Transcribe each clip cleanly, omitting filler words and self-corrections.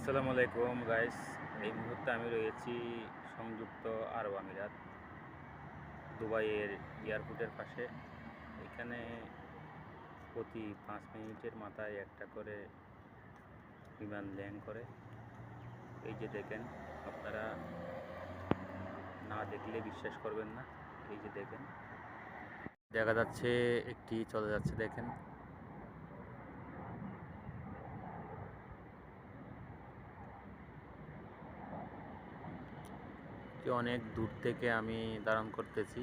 আসসালামু আলাইকুম গাইস। এই মুহূর্তে আমি রয়েছি সংযুক্ত আরব আমিরাত দুবাইয়ের এয়ারপোর্টের পাশে। এখানে প্রতি 5 মিনিটের মাথায় একটা করে বিমান ল্যান্ড করে। এই যে দেখেন, আপনারা না দেখলে বিশ্বাস করবেন না। এই যে দেখেন, দেখা যাচ্ছে একটি চলে যাচ্ছে, দেখেন। অনেক দূর থেকে আমি ধারণ করতেছি।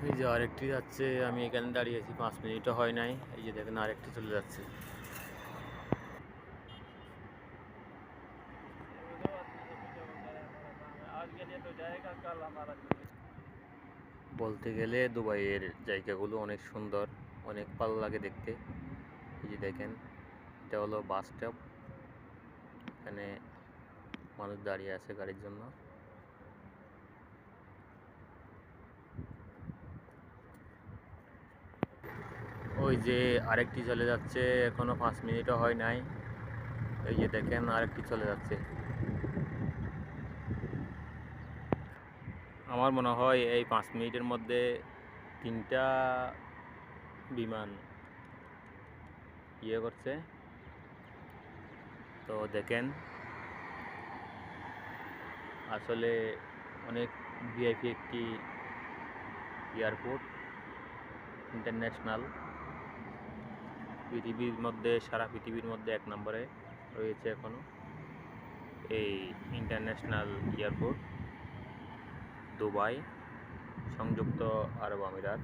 এই যে আরেকটি যাচ্ছে, আমি এখানে দাঁড়িয়েছি, 5 মিনিটও হয় নাই। এই যে দেখেন আরেকটি চলে যাচ্ছে। বলতে গেলে দুবাইয়ের জায়গাগুলো অনেক সুন্দর, অনেক ভালো লাগে দেখতে। এই যে দেখেন, এটা হলো বাস স্টপ। এখানে মানুষ দাঁড়িয়ে আছে গাড়ির জন্য। ওই যে আরেকটি চলে যাচ্ছে, এখনো 5 মিনিটও হয় নাই। এই যে দেখেন আরেকটি চলে যাচ্ছে। আমার মনে হয় এই 5 মিনিটের মধ্যে 3টা বিমান করছে। তো দেখেন, আসলে অনেক ভিআইপি একটি এয়ারপোর্ট, ইন্টারন্যাশনাল। সারা পৃথিবীর মধ্যে 1 নম্বরে রয়েছে এখনো এই ইন্টারন্যাশনাল এয়ারপোর্ট দুবাই, সংযুক্ত আরব আমিরাত,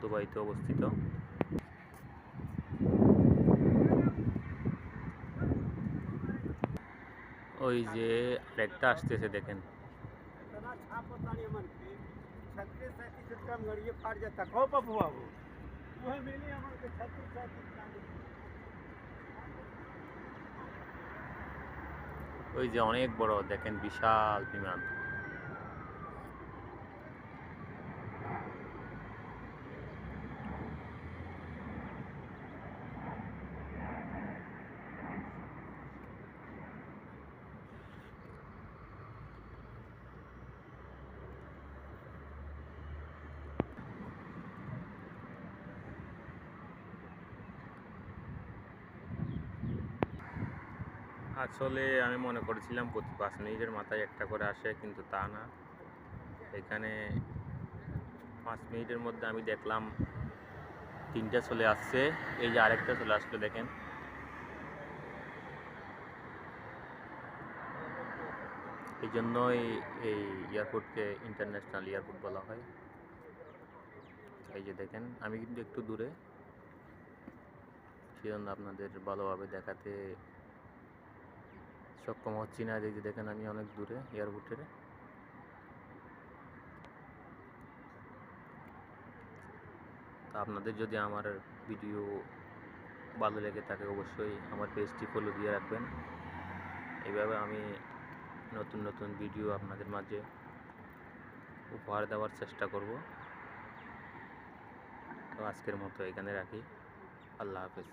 দুবাইতে অবস্থিত। ওই যে আরেকটা আসতেছে, দেখেন। ওই যে অনেক বড়, দেখেন, বিশাল বিমান। আসলে আমি মনে করেছিলাম প্রতি 5 মিনিটের মাথায় একটা করে আসে, কিন্তু তা না। এখানে 5 মিনিটের মধ্যে আমি দেখলাম 3টা চলে আসছে। এই যে আরেকটা চলে আসলো, দেখেন। এই জন্যই এই এয়ারপোর্টকে ইন্টারন্যাশনাল এয়ারপোর্ট বলা হয়। এই যে দেখেন, আমি কিন্তু একটু দূরে, সেজন্য আপনাদের ভালোভাবে দেখাতে সক্ষম হচ্ছি না। এই যে দেখেন, আমি অনেক দূরে এয়ারপোর্টের। তা আপনাদের যদি আমার ভিডিও ভালো লেগে থাকে, অবশ্যই আমার পেজটি ফলো দিয়ে রাখবেন। এইভাবে আমি নতুন নতুন ভিডিও আপনাদের মাঝে উপহার দেওয়ার চেষ্টা করব। তো আজকের মতো এখানে রাখি। আল্লাহ হাফেজ।